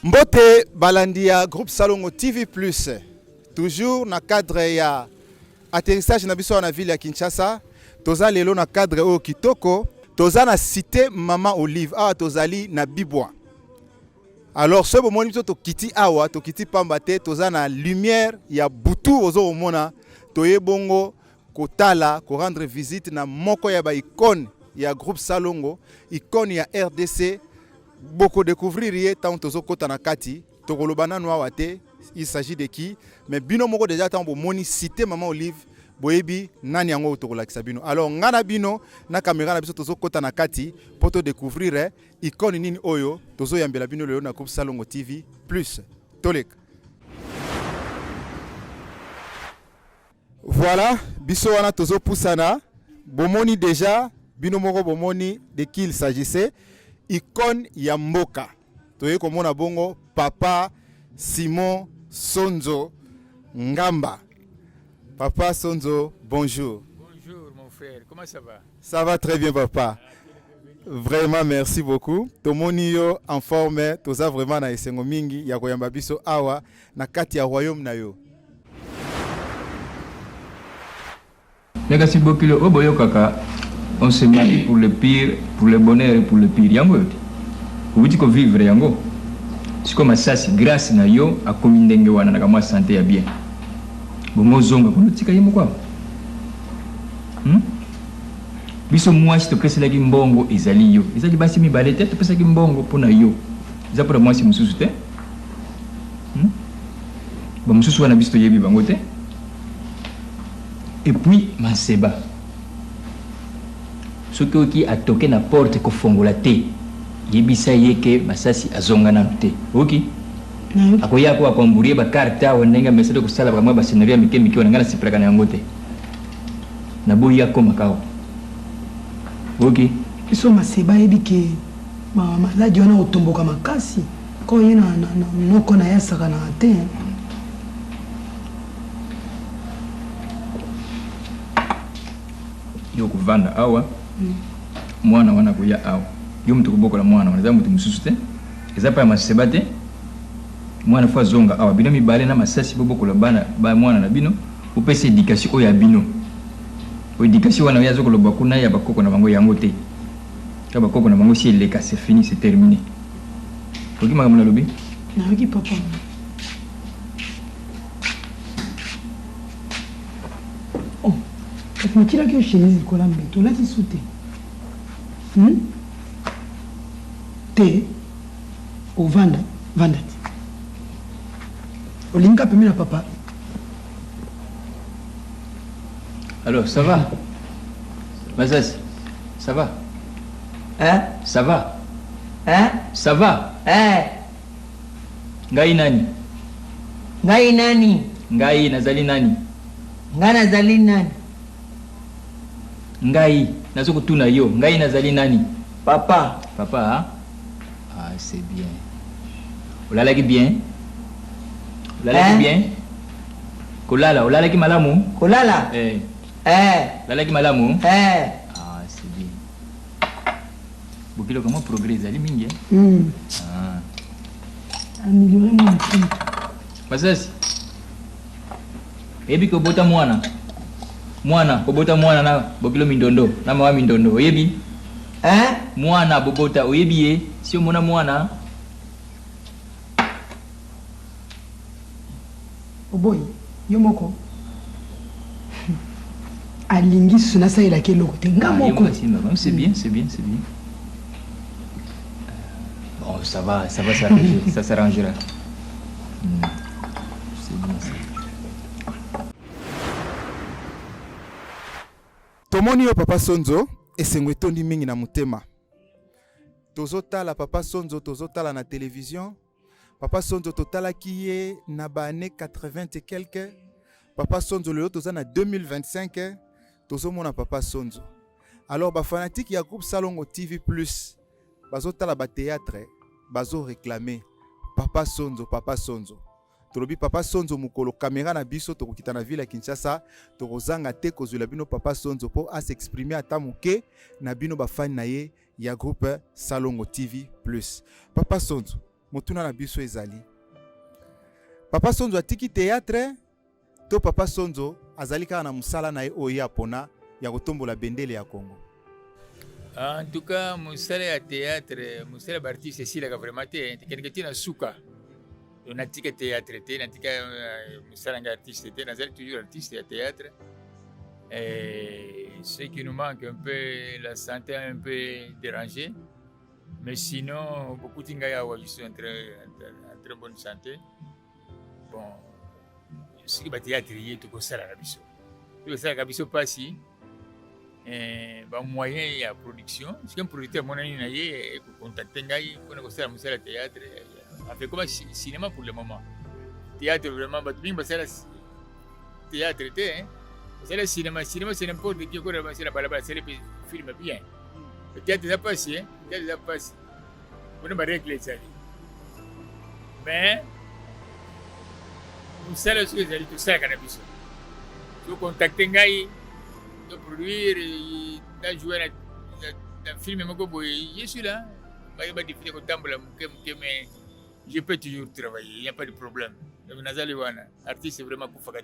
Mbote Balandia, groupe Salongo TV+. Toujours dans le cadre ya atterrissage na biso na ville ya Kinshasa. Toza lelo na cadre o kitoko. Toza na cité Maman Olive. Awa tozali na Bibwa. Alors ce moment biso to kiti awa, to kiti pambate, toza na lumière ya butu ozo omona. Toye bongo kotala, ko rendre visite na moko ya ba icône ya groupe Salongo, icône ya RDC. Beaucoup découvrir tant tozo kota na kati tokolobana no awate. Il s'agit de qui? Mais bino moko déjà tant bo moni cité Maman Olive boyebi nani yango tokolakisa bino. Alors ngana bino na caméra na biso tozo kota na kati poto découvrir icône nini oyo tozo yambela bino lelo na groupe Salongo TV+. Tolek. Voilà, biso wana tozo pusana bomoni déjà bino moko bomoni de qui il s'agissait. Icône ya mboka. Toye komona bongo Papa Simon Sonzo Ngamba. Papa Sonzo, bonjour. Bonjour mon frère, comment ça va? Ça va très bien papa. Vraiment merci beaucoup. Tomoni yo en forme, toza vraiment na esengo mingi ya koyamba biso awa na kati ya royaume na yo. Merci beaucoup le oboyo kaka. On se marie pour le pire, pour le bonheur et pour le pire. Yango yote. Vous dites que vivre yango. C'est comme ça, c'est grâce na yo à komindenge wana na kama santé ya bien. Bongo zonga kono tika yemo kwa. Biso mwasi to pesa la kimbongo ezali yo. Ezali basi mi balete to pesa kimbongo pona yo. Eza pour mwasi mususu te. Ba mususu wana biso to yebi bango te. Et puis Maseba. Ce qui a toqué na porte ko fongola te yebisa yeke masasi azonga na te oki akoya ko akwamburie ba karta wanenga mesede ko sala ba scenario mike mike wananga na siplaka na yango te na boya ko makao oki iso Maseba yebike ma maladi wana otomboka makasi ko yena na noko na yasaka na te yo kuvanda awa mwana wana kuya awa yo mtu kubokola mwana wana zamu tumususu te ezapa ya Maseba te mwana fa zonga awa bino mibale na masasi bobokola bana ba mwana na bino upese éducation oya bino o éducation wana yazo koloba kuna ya bakoko na bango yango te ka bakoko na bango si eleka c'est fini c'est terminé oki makamuna lobi na oki papa oh tu m'as dit que chemise kolambe to la tisute te au vanda vandati olinga pemina papa. Alors ça va Mazas, ça va? Hein? Ça va? Hein? Ça va? Ngai nani? Ngai nani? Ngai nazali nani? Ngai nazali nani? Ngai nazo kutuna yo. Ngai nazali nani? Papa. Papa, hein? Ah, c'est bien. Olala ki bien? Olala ki bien? Olala ki malamu? Kolala? Olala ki malamu? Ah, c'est bien. Bokilo comment progrès ali mingi? Ah. Améliorer mon enfant. Masasi. Ebi ko bota mwana. Mwana bobota mwana na bokilo mindondo na mawa mindondo oyebi mwana bobota oyebi ye si omona mwana oboy yo moko alingi suna sa ila keloko te ngamoko c'est bien c'est bien c'est bien bon ça va ça s'arrangera c'est bien ça. Tomoni yo Papa Sonzo esengo etondi mingi na mutema. Tozotala Papa Sonzo tozotala na télévision. Papa Sonzo totala ki ye na ba année 80 et quelques. Papa Sonzo lelo toza na 2025 tozomona Papa Sonzo. Alors ba fanatique ya groupe Salongo TV+, bazotala ba théâtre, bazo réclamer Papa Sonzo, Papa Sonzo. Tolobi Papa Sonzo mukolo caméra na biso tokokita na ville ya Kinshasa tokozanga te kozula bino Papa Sonzo po a s'exprimer ata muke na bino ba fan na ye ya groupe Salongo TV+. Papa Sonzo motuna na biso ezali Papa Sonzo atiki théâtre to Papa Sonzo azali kaka na musala na ye oyo apona ya kotombola bendele ya Congo. En tout cas, musala ya théâtre, musala ba artiste esilaka vraiment te, tekende tina suka. On a tika théâtre te, na tika musala nga artiste te, nazali toujours artiste ya théâtre. Et ce qui nous manque un peu, la santé un peu dérangée. Mais sinon, beaucoup de gens sont en très bonne santé. Bon, ce qui est théâtre, tout comme ça, la biso. Tout ça, la biso passe. Moyen il y a production. Si un producteur mon ami n'a eu contacté ngai pour négocier la musique théâtre. On fait comme cinéma pour le moment. Théâtre vraiment, c'est théâtre, hein. C'est le cinéma, c'est n'importe qui qui a la balabala, c'est le film bien. Le théâtre ça passe, hein. Le théâtre ça passe. On ne va pas régler ça. Mais nous savons ce que c'est tout ça cannabis. Tu contacter ngai de produire, de jouer dans le film, je suis là. Je vais diffuser au temple, mais je peux toujours travailler, il n'y a pas de problème. L'artiste est vraiment pour faire.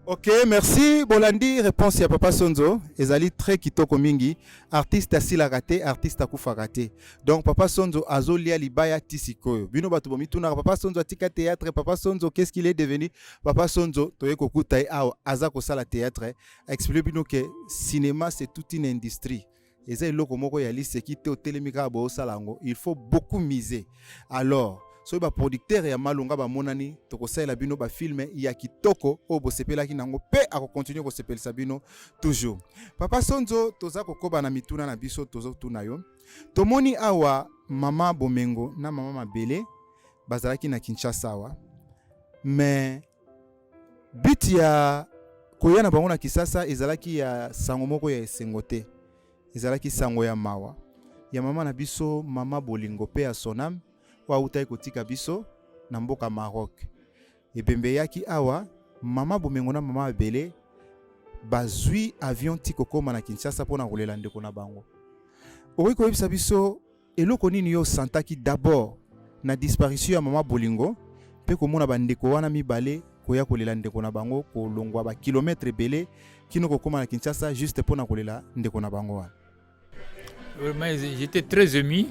Ok, merci Bolandi. Réponse à Papa Sonzo. Ezali très kitoko mingi. Artiste asila raté, artiste akufa raté. Donc Papa Sonzo azolia libaya tisikoyo. Bino batu bomi tuna Papa Sonzo atika théâtre. Papa Sonzo qu'est-ce qu'il est devenu? Papa Sonzo toye kokuta ao azako sala théâtre. Explique bino que cinéma c'est toute une industrie. Eza iloko moko ya liste qui te telemika bo salango. Il faut beaucoup miser. Alors so ba producteur ya malunga ba monani to ko sala bino ba filme ya kitoko o bo sepela kinango pe ako continuer ko sepelisa bino toujours. Papa Sonzo toza ko koba na mituna na biso tozo tuna yo. Tomoni awa mama Bomengo na mama Mabele bazalaki na Kinshasa wa. Mais but ya koya na bango na Kisasa ezalaki ya sango moko ya esengote. Ezalaki sango ya mawa. Ya mama na biso mama Bolingo pe ya Sonam wa utai kotika biso na mboka Maroc. Ebembe yaki awa mama Bomengo na mama Mabele bazui avion tikokoma na Kinshasa pona kolela ndeko na bango. Owi ko yebisa biso eloko nini yo santaki d'abord na disparition ya mama Bolingo pe komona bandeko wana mibale koya kolela ndeko na bango kolongwa ba kilometre belé kino kokoma na Kinshasa juste pona kolela ndeko na bango wana. Vraiment, j'étais très ému.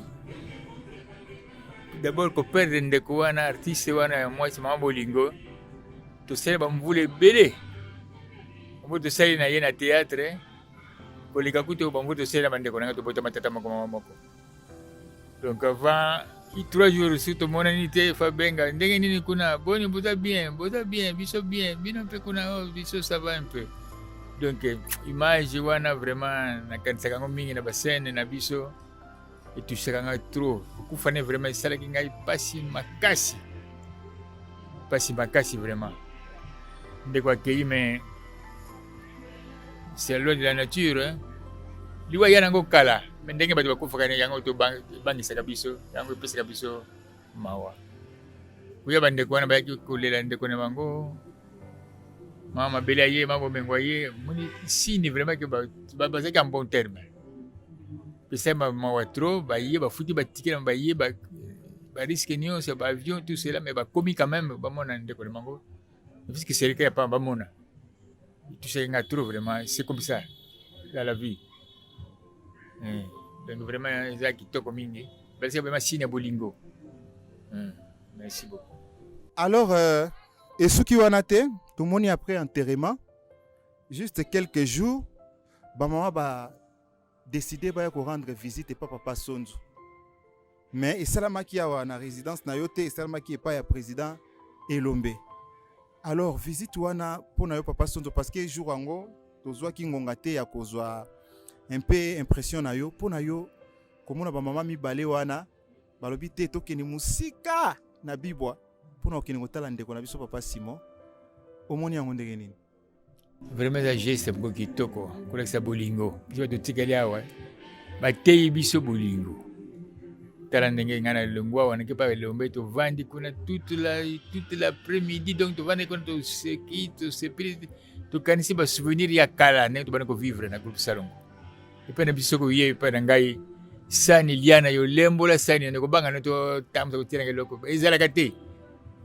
D'abord, pour perdre ndeko wana artiste wana moi c'est mama Bolingo. Tout ça ba mvule belé. On peut ça na yena théâtre. Pour les kakuto ba mvule ça na bandeko na to bota matata moko. Donc avant 3 jours sur tout mon unité fa benga ndenge nini kuna boni boza bien biso bien bino pe kuna biso ça va un peu. Donc image wana vraiment na kanisa ngo mingi na basene na biso et tout ça nga trop beaucoup fane vraiment ça la kinga pasi makasi vraiment ndeko akei mais c'est loin de la nature hein. Liwa yana ngo kala ndenge bato bakufa yango to bangisa biso yango pesa biso mawa kuya bande ko na ba kolela ndeko na bango mama Belaye mama Bomengo ye moni signe vraiment que ba bazaki en bon terme pesa mawa trop ba ye ba futi ba ticket ba ye ba risque nio c'est ba avion tout cela mais ba komi quand même ba mona ndeko na bango parce que c'est le cas pas ba mona tout ça nga trop vraiment c'est comme ça dans la vie. Donc vraiment, c'est qui toko mingi. C'est vraiment signe Bolingo. Merci beaucoup. Alors, et ce qui wana te, tout le monde après enterrement, juste quelques jours, maman va décider de rendre visite et pas Papa Sonzo. Mais et ça qui a na résidence na yote, et ça qui est pas ya président Elombe. Alors visite wana pour na yo Papa Sonzo parce que jour ango, tozwa ki ngongate ya kozwa un peu impression na yo pona yo komona ba mama mibale wana balobi te tokeni musika na bibwa pona okeni kotala ndeko na biso Papa Simon omoni yango ndenge nini vraiment ça geste beaucoup kitoko kolekisa Bolingo biso totikali awa batei biso Bolingo tala ndenge ngana longwa wana ke pa Elombe to vandi kuna toute l'après-midi donc to vandi kuna to seki to sepri to kanisi ba souvenir ya kala ne to bana ko vivre na groupe Salongo. Et puis, on a vu ce que y a ngai sani liana yo lembola sani ndeko banga no to tamsa kutira ngeloko ezala kate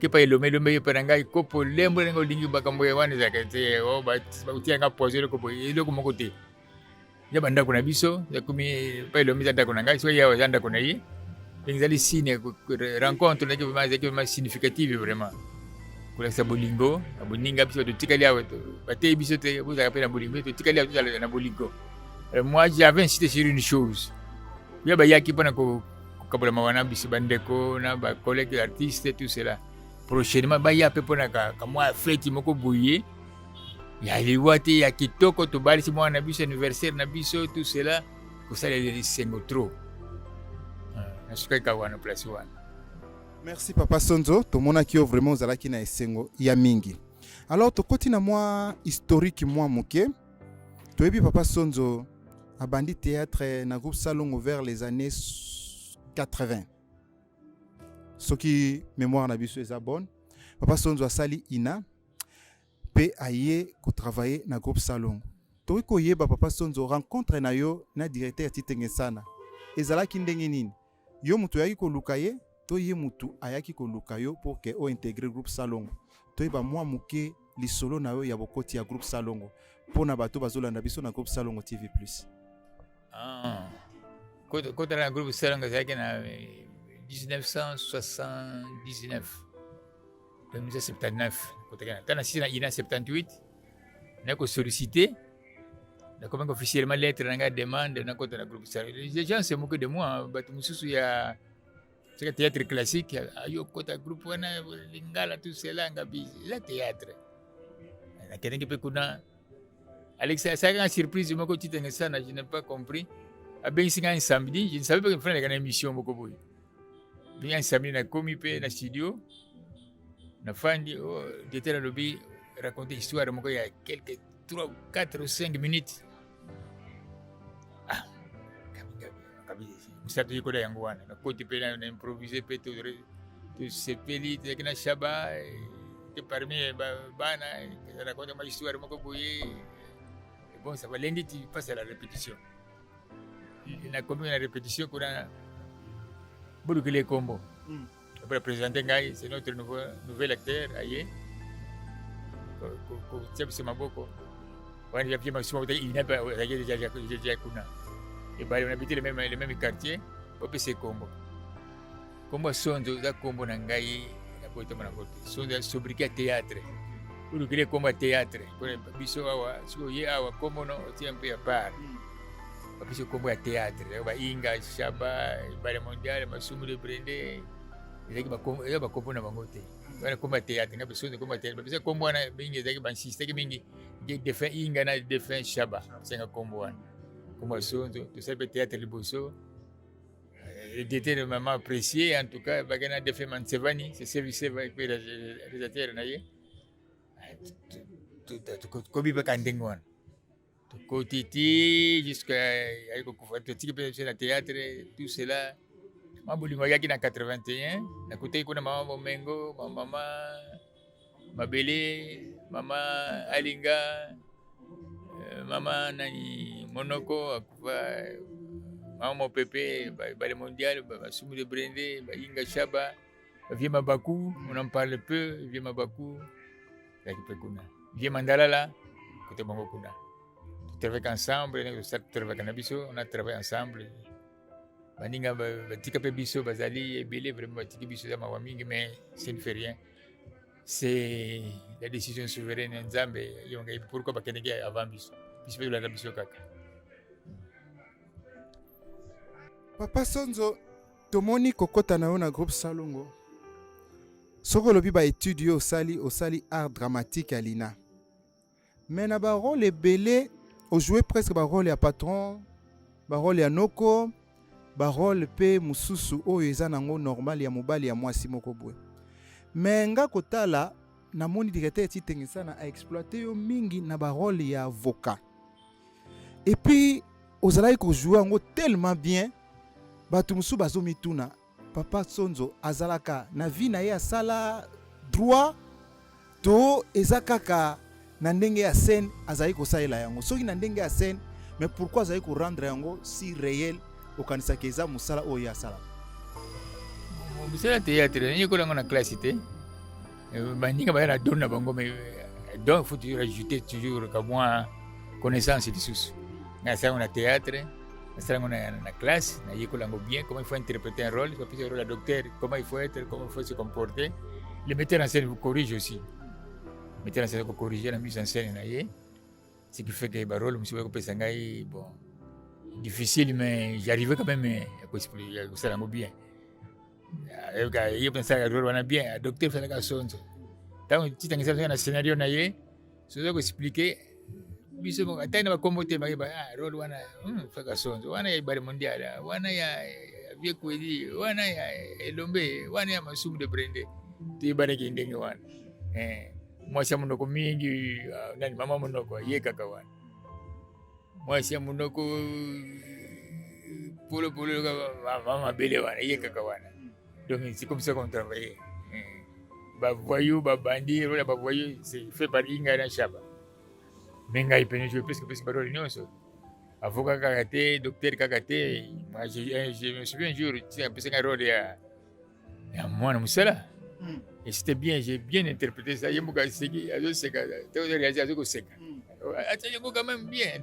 kepa elombe yo peranga kopo lembola ngo lingi bakambo ya wana zakate o ba kutira nga pozo ko eloko moko te ya banda kuna biso ya kumi pa elombe zanda kuna ngai so ya zanda kuna yi ngizali signe rencontre ndeko ma significative vraiment kula sa bolingo aboninga biso to tikali awe to bate biso te vous avez na bolingo to tikali awe na bolingo. Moi j'avais insisté sur une chose. Il y a yaki pona ko kabula mawana biso bandeko na ba collègues artistes tout cela. Prochainement ba ya pe pona ka moi fête moko boye. Ya liwati ya kitoko to bali si mwana biso anniversaire na biso tout cela ko sala les sengo trop. Na suka ka wana place wana. Merci Papa Sonzo, to mona ki vraiment zalaki na esengo ya mingi. Alors to koti na moi historique moi moke. To ebi Papa Sonzo a bandi théâtre na groupe Salongo vers les années 80. Ce qui mémoire na biso eza bonne. Papa Sonzo a sali ina pe aye ko travailler na groupe Salongo. To ko yeba Papa Sonzo rencontre na yo na directeur Titenge sana. Ezalaki ndenge nini? Yo mutu yaki ko lukaye, to ye mutu ayaki ko lukayo pour que o intégrer groupe Salongo. To yeba moi muke lisolo na yo ya bokoti ya groupe Salongo. Pona bato bazolanda biso na groupe Salongo TV+. Quand on a un groupe Salongo, c'est en 1979, 1979. Quand on a 78, on a sollicité, on a comme officiellement lettre, on a demandé, on a un groupe Salongo. Les gens se moquent de moi, il y a un théâtre classique, il y a un groupe, on a lingala, tout cela, il y a théâtre. Il y a quelqu'un qui peut connaître. Alexa, ça a une surprise, je n'ai pas compris. Un samedi, je ne savais pas qu'il fallait une émission. Un samedi, on a commis dans le studio. On a fait j'étais dans le lobby, raconter l'histoire. Il y a quelques 3, 4 ou 5 minutes. Ah, je suis allé à Yangoana. On a improvisé, tout ce pays, tout ce Shaba, qui parmi les Bana, qui raconte ma histoire. Bon, ça va lundi, tu passes à la répétition. Il a commis une répétition qu'on a beaucoup de combos. Après présenter Ngaï, c'est notre nouvel acteur, Aïe. C'est ma boko. On a fait ma soirée, il n'a pas déjà Kuna. Et on habitait les mêmes quartiers, on a fait ces combos. Comme son de combo Nangaï, la côté de mon côté. Son de sobriquet théâtre. Pour que les combats théâtre, pour les bisous awa, comme non, c'est un peu à part. Parce que combat théâtre, Inga, Shaba, Bale Mondial, Masumu de Brendé, il y a combat na bangote. Voilà combat théâtre, il y a besoin de combat théâtre. Parce que combat na bingi, il y a un système bingi, défend Inga na défend Shaba, c'est un combat. Combat son, tout ça peut théâtre le bosso. Le dété de maman apprécié, en tout cas, bagana défend Mansevani, c'est service avec les réalisateurs naïe. Kobi bakandengwan to kotiti jusqu'à aiko kufatika pe na théâtre tout cela mabulingo yaki na 81 na kutei kuna mama Bomengo mama Mabele mama Alinga mama nani Monoko akufa mama Pepe Bale Mondial Masumu de Brendé Inga Shaba Vieux Mabaku on en parle peu Vieux Mabaku Vieux Mandala là, côté Bango Kuna. On travaille ensemble, on a travaillé ensemble. Baninga batika pe biso bazali ebele vraiment batika biso za mawamingi mais ça ne fait rien. C'est la décision souveraine nzambe yonga pourquoi ba kenenge avant biso. Biso la biso kaka. Papa Sonzo tomoni kokota na yo na groupe Salongo. Soko lobi ba étudier au sali art dramatique à l'INA. Mais na ba rôle ebele au jouer presque ba rôle ya patron, ba rôle ya noko, ba rôle pe mususu oyo eza nango normal ya mobali ya mwasi moko boye. Mais nga kotala na moni directeur Titenge sana a exploiter yo mingi na ba rôle ya avocat. Et puis ozalaki ko jouer ngo tellement bien batu musu bazomituna. Papa Sonzo azalaka na vie na ye asala droit to ezakaka na ndenge ya scène azali ko saela yango soki na ndenge ya scène mais pourquoi azali ko rendre yango si réel okanisaka eza mosala oyo ya sala mosala théâtre nyekolango na classe te baninga baya na don na bango mais donc faut toujours ajouter toujours ka moi connaissance lisusu nasalango na théâtre nasalango na classe nayekolango bien comment il faut interpréter un rôle un rôle à docteur, comment il faut être, comment il faut se comporter. Le metteur en scène vous corrige aussi. Le metteur en scène vous corrige la mise en scène ce qui fait que le rôle monsieur Sangai bon difficile mais j'arrivais quand même à expliquer ça bien. Je pense que le rôle bien, docteur fait la chose. Tant que tu as un scénario naie, je dois expliquer. Biso mo atay na makomote magiba role wana faka sonzo wana ya ibare mondial wana ya vie kweli wana ya elombe wana ya masumu de brende tu ibare kindenge wana mwasha munoko mingi nani mama munoko yeka kawana mwasha munoko polo mama bele wana yeka kawana donc c'est comme ça qu'on travaille ba voyou ba bandi wala ba voyou c'est fait par Inga na Shaba. Mais il peut jouer presque par l'union. Avocat kakaté, docteur kakaté. Moi, je me souviens un jour, tu as un rôle à moi, Moussala. Et c'était bien, j'ai bien interprété ça. Je me suis dit, c'est quand même bien.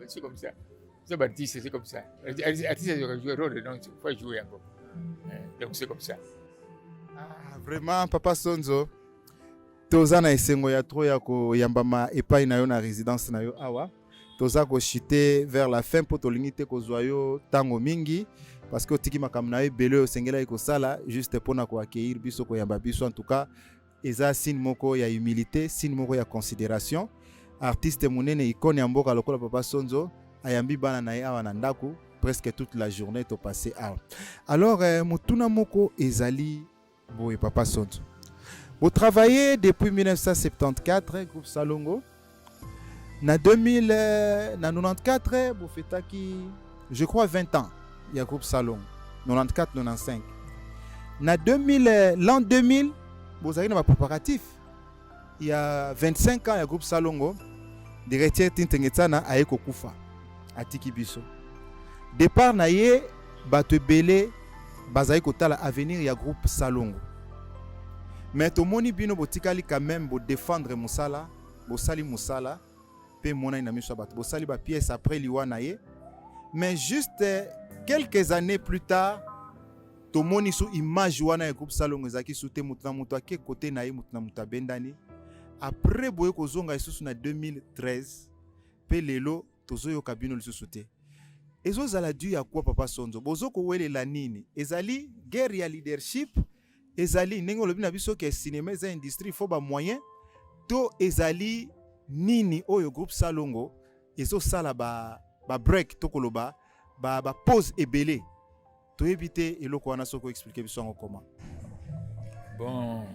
C'est comme ça. C'est artiste, c'est comme ça. Artiste, il joue un rôle, donc il faut jouer encore. Donc c'est comme ça. Ah, vraiment, Papa Sonzo. Toza na esengo ya tro ya ko yambama epai na yo na résidence na yo awa toza ko chiter vers la fin pour tolingi te ko zoyo tango mingi parce que otiki makambo na yo ebele oyo osengela ko sala juste mpona ko accueillir biso ko yamba biso en tout cas eza signe moko ya humilité signe moko ya considération artiste munene icône ya mboka lokola Papa Sonzo ayambi bana na ye awa na ndako presque toute la journée to passé awa alors mutuna moko ezali boye Papa Sonzo. Vous travaillez depuis 1974, groupe Salongo. En 1994, vous faites je crois 20 ans, il y a groupe Salongo. 94-95. L'an 2000, vous avez un préparatif. Il y a 25 ans, il y a groupe Salongo. De retirer Tintengetana à Ekokufa, à Tikibiso. Départ, naye, Batebele, Bazaï Kotala, à venir, il y a groupe Salongo. Mais tout le monde bino botikali quand même pour défendre Moussala, Bossali Moussala, pe mona ina miso bat, Bossali ba pièce après liwanaye. Mais juste quelques années plus tard, tout le monde sous image wana ya groupe Salongo zaki soute mutna mutwa ke côté naye mutna muta bendani. Après boye kozonga isusu na 2013, pe lelo tozo yo kabino lisusoute. Ezo zala dû ya quoi Papa Sonzo? Bozo ko wele la nini? Ezali guerre ya leadership. Ezali nengo lobi na biso ke cinéma za industrie faut ba moyen to ezali nini oyo groupe Salongo ezo sala ba break to koloba ba pause ebele to éviter eloko wana soko expliquer biso ngo comment bon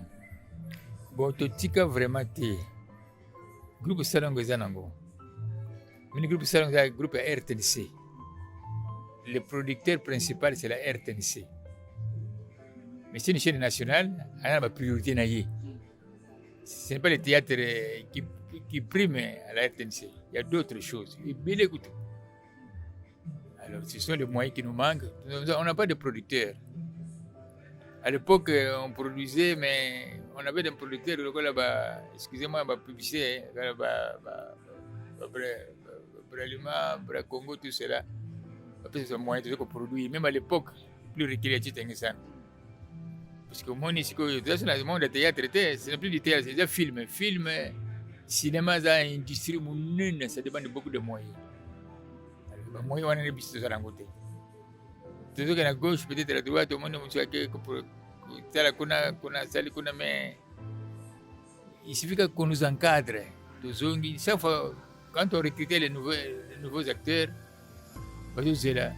to tika vraiment te groupe Salongo ezanango mini groupe Salongo za groupe RTNC le producteur principal c'est la RTNC. Mais c'est une chaîne nationale, elle a ma priorité. Ce n'est pas le théâtre qui prime à la RTNC. Il y a d'autres choses. Alors, ce sont les moyens qui nous manquent. On n'a pas de producteurs. À l'époque, on produisait, mais on avait des producteurs, excusez-moi, ma publicité, Bralima, Congo, tout cela. Après, c'est un moyen de produire. Même à l'époque, plus reculé, parce que mon le monde de théâtre, ce n'est plus du théâtre, c'est déjà film. Film, cinéma, c'est une industrie, ça demande beaucoup de moyens. Les moyens, on a des business à côté. Toujours à gauche, peut-être à la droite, au monde, mais il suffit qu'on nous encadre. Chaque fois, quand on recrutait les nouveaux acteurs, c'est là,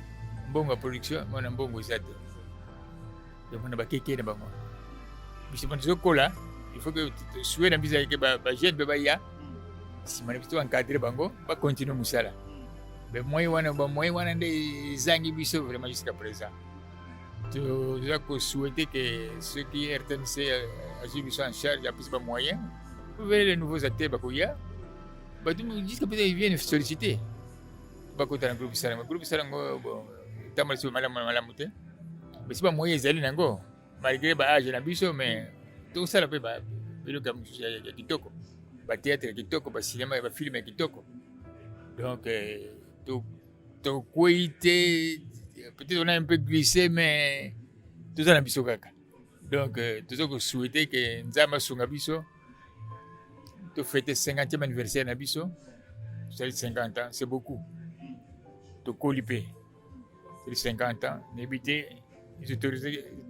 bonne production, on a un bon acteur. Donc on a bakeke na bango. Bisi banzo kola, il faut que tu sois na bisa ke ba jeune beba ya. Si mane biso encadrer bango, ba continuer musala. Mais moi wana nde zangi biso vraiment jusqu'à présent. Tu dois souhaiter que ceux qui RTNC agissent biso en charge a plus pas moyen. Vous verrez les nouveaux acteurs bakoya. Ba tu jusqu'à présent ils viennent solliciter. Ba kota na groupe Salongo bon kotambola so malamu te mais si bamoyen ezali nango malgré baage na biso mais tokosala mpe biloko ya mosusu ya kitoko batheatre ya kitoko bacinema bafilme ya kitoko donc tokwei te peut-être on a un peu glissé mais toza na biso kaka donc toza kosouhaite ke nzambe asunga biso tofete 50e anniversaire na biso tozali 50 ans c'est beaucoup tokoli mpe c'est 50 ans nayebi te les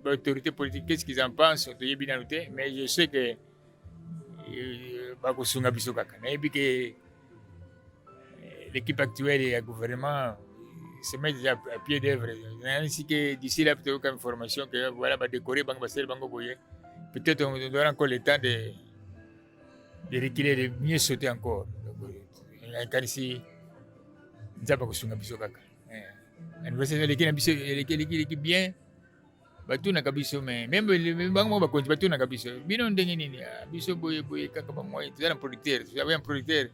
autorités politiques qu'est-ce qu'ils en pensent toyebi nanu te mais je sais que bakosunga biso kaka nayebi ke l'équipe actuelle et le gouvernement se met déjà à pied d'œuvre. Ainsi que d'ici là, peut-être comme information que voilà, décorer, peut-être on aura encore le temps de reculer, de mieux sauter encore. Donc, ici, nous avons besoin de biso kaka. Anniversaire l'équipe bien. Batu na kabiso mais même bango ba konti batu na kabiso. Bino ndenge nini? Biso boye kaka ba moyo. Tu as un producteur, tu as un producteur.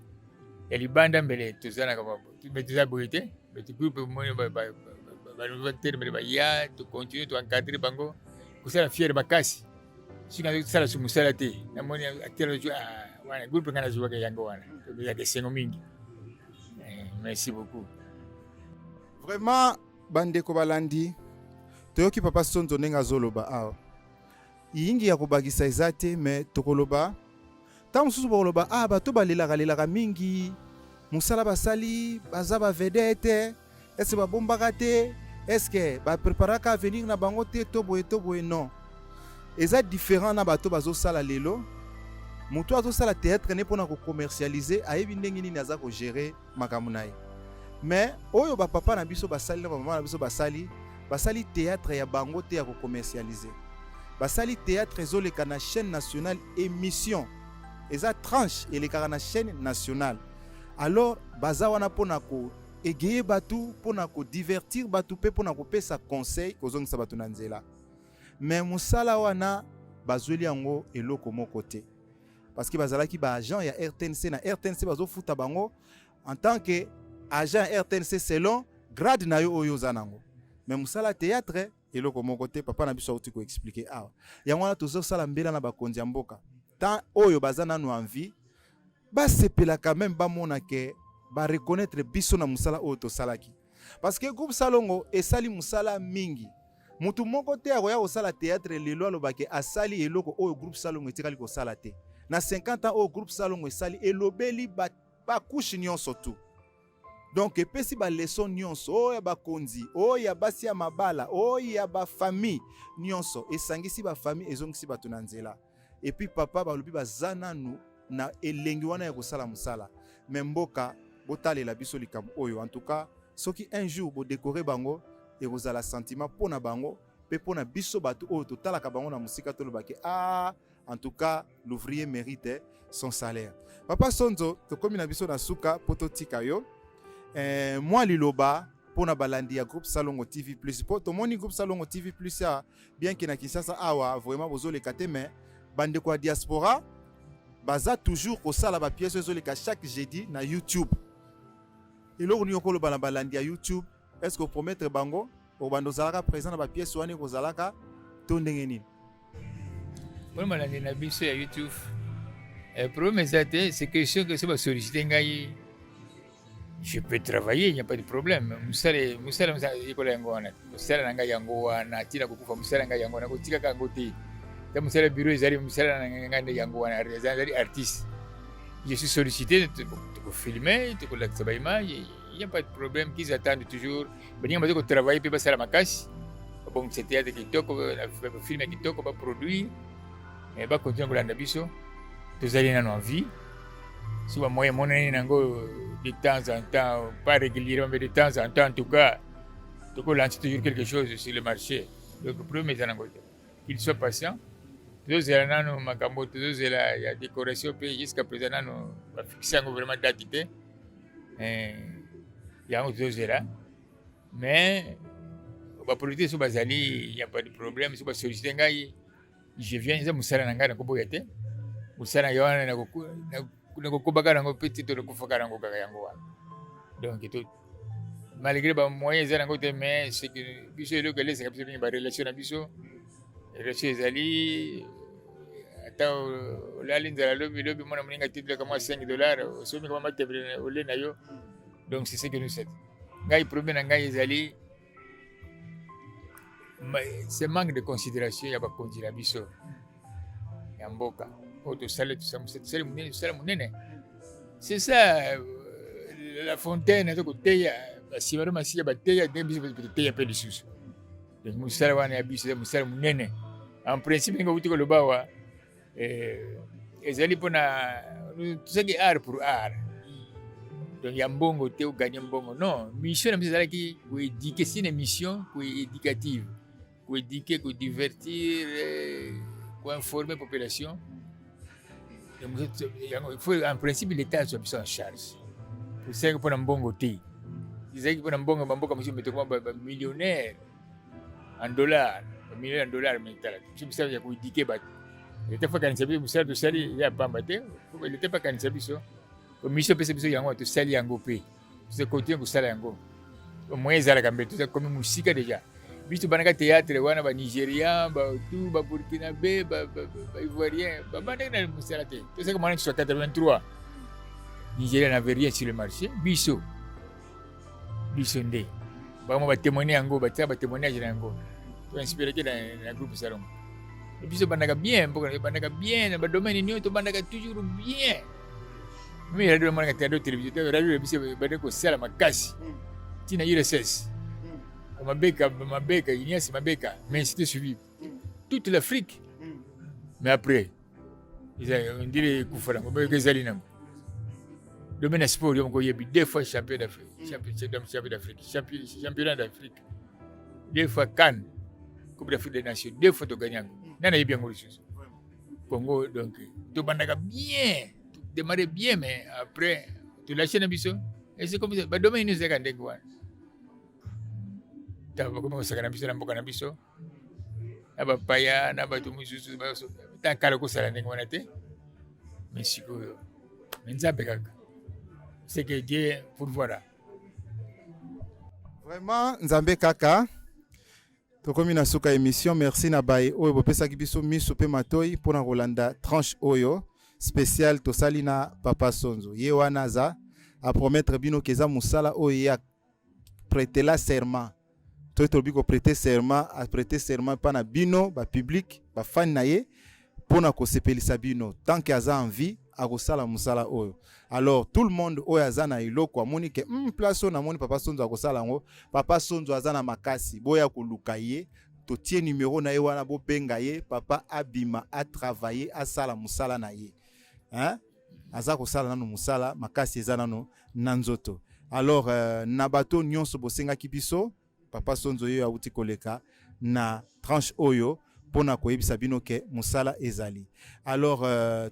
Ya libanda mbele tozana kama tuza boye te mais tu groupe moyo ba terme ba ya tu continue tu encadrer bango kusala fier bakasi sika sala sumusala te na moni akero wana groupe ngana zuwa ke yango wana ya kesengo mingi. Merci beaucoup. Vraiment bandeko balandi toyoki papa Sonzo nenga zoloba awa yingi ya kobagisa ezate mais tokoloba tant mosusu bakoloba bato balelaka mingi mosala basali baza bavedete ese babombaka te eske bapreparaka avenir na bango te to boye non eza différent na bato bazosala lelo moto azosala théâtre ne mpona kokommercialize ayebi ndenge nini aza kogere makambo na ye mais oyo bapapa na biso basali na bamama na biso basali théâtre ya bango te ya kokommercialize basali théâtre ezoleka na chaîne nationale émission eza tranche elekaka na chaîne nationale alors baza wana mpona koegeye batu mpona kodivertir batu mpe mpona kopesa conseil kozongisa batu na nzela mais mosala wana bazweli yango eloko moko te parce que bazalaki baagent ya RTNC na RTNC bazofuta bango en tant que agent ya RTNC selon grade na yo oyo oza nango mais mosala théâtre eloko moko te papa na biso auti koexplike awa yango wana tozosala mbela na bakonzi ya mboka tant oyo baza nanu envie basepela quand même bamona ke bareconnaître biso na musala oyo tosalaki parce que groupe Salongo esali musala mingi mutu moko te akoya kosala théâtre lelo alobaki asali eloko oyo groupe Salongo etikali kosala te na 50 ans oyo groupe Salongo esali elobeli bakouche nyonso tu donc epesi baleson nyonso oyo ya bakonzi oyo ya basi ya mabala oyo ya bafamille nyonso esangisi bafamille ezongisi bato na nzela et puis papa balobi baza nanu na elengi wana ya kosala musala mais mboka botalela biso likambo oyo en tout cas soki un jour bodécorer bango ekozala sentiment pona bango pe pona biso bato oyo totalaka bango na musika tolobaki en tout cas l'ouvrier mérite son salaire. Papa Sonzo tokomi na biso na suka poto tika yo moi liloba pona balandi ya groupe Salongo TV Plus poto moni groupe Salongo TV Plus ya bien que na Kinshasa awa vraiment bozoleka te mais bande kwa diaspora baza toujours kosala ba pièce ezoleka chaque jeudi na YouTube eloko ni okolo bana balandi ya YouTube est-ce que promettre bango o bando zalaka présent na ba pièce wani ko zalaka to ndenge nini bon balandi na biso ya YouTube problème c'est que c'est pas solliciter ngai je peux travailler, il n'y a pas de problème. Musala ikola yango wana. Musala nanga yango wana tila kukufa musala nanga yango wana ko tika ka ngoti. Ta musala bureau ezali musala nanga yango wana ezali artiste. Je suis sollicité de filmer, de collecter des images, il n'y a pas de problème qu'ils attendent toujours. Bani ngamaze ko travailler pe basala makasi. Bon c'était avec kitoko le film kitoko ba produire et ba continuer kolanda biso. Tozali na envie. Si vous avez de temps en temps, pas régulièrement, mais de temps en temps, en tout cas, vous lancez toujours quelque chose sur le marché. Donc, le premier, c'est qu'il soit patient. Tous les ans, il y a des décorations, jusqu'à présent, on va fixer vraiment date. Il y a deux là. Mais, pour politique, il n'y a pas de problème. Si vous sollicitez, je viens, je suis nakokubaka nango petit to nakufaka nango kaka yango wana donc malgré ba moyens eza nango te mais c'est que biso eloko elesaka biso mingi barelation na biso relation ezali ata olali nzala lobi mwana moninga tibilaka mwa $5 osomi kama matevele ole na yo. Donc c'est ce que nous sommes. Ngai problème na ngai ezali c'est manque de considération ya bakonzi na biso ya mboka oyo tosala monene. C'est ça la fontaine aza koteya basima masika bateya nde biso toteya mpe lisusu. Donc mosala wana ya biso eza mosala monene en principe ndenge okuti koloba awa ezali mpona tosaki art pour art. Donc ya mbongo te oganye mbongo non, mission na biso ezalaki koéduke, c'est une mission koéducative, koéduke, kodivertir, koinformer population. Il faut en principe l'état azwa biso en charge tosaki mpona mbongo te, ezalaki mpona mbongo bamboka mosusu metokoma bamillionnaire en dollar, bamillionnaire en dollar metala biso misala ya koéduke bato. Leta fo akanisa biso mosala tosali ya pamba te, leta mpe akanisa biso mission pesa biso yango tosali yango mpe tokocontinue kosala yango moyen ezalaka mbele toza komi mosika deja biso bandaka théâtre wana banigérien batu baburkinabe baivoirien babandaki na mosala te tosaki mwana kiso 83 nigérien n'avait rien sur le marché biso nde bango batémoigne yango batia batémoignage na yango toinspiraki na groupe Salongo biso bandaka bien mboka bandaka bien na badomaine nyonso tobandaka toujours bien. Mais radio mwana radio télévision radio biso bade ko sala makasi tina URSS mabeka Ignace Mabeka mais c'était suivi toute l'Afrique. Mais après on dirait kufala mabeka ezali nango domaine sport yom ko yebi 2 fois champion d'Afrique, championnat d'Afrique, 2 fois CAN, Coupe d'Afrique des Nations, 2 fois to gagnant nana yebi yango lisusu Congo. Donc to bandaka bien démarrer bien, mais après, tu lâches un biseau. Et c'est comme ça. Bah, demain, nous avons des quoi. Tu as commencé à faire un peu de biseau. Tu as paya, tu as tout le monde. Tu as calé ça l'année qu'on a été. Mais c'est que, c'est que Dieu pour voir. Vraiment, Nzambe Kaka. Tokomi na suka émission. Merci na baye. Oyo bopesa kibiso miso pe matoi pour na Rolanda tranche oyo. Spécial tosalina Papa Sonzo ye wana za a promettre bino keza musala oyo ya prêter la serment to tobiko prêter serment a prêter serment pana bino ba public ba fan na ye pona ko sepelisa bino tant que aza en vie a kosala musala oyo. Alors tout le monde oyo aza na iloko amoni ke place na moni Papa Sonzo akosala ngo Papa Sonzo aza na makasi boya koluka ye to tie numéro na ye wana bo benga ye papa abima a travailler a sala musala na ye. Hein? Azako sala nanu musala makasi eza nanu nanzoto. Alors nabato nyonso bosenga kibiso Papa Sonzo yo auti koleka na tranche oyo pona koyebisa bino ke musala ezali. Alors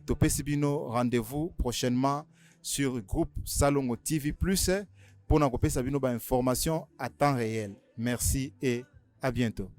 topesi bino rendez-vous prochainement sur groupe Salongo TV+ pona kopesa bino ba information à temps réel. Merci et à bientôt.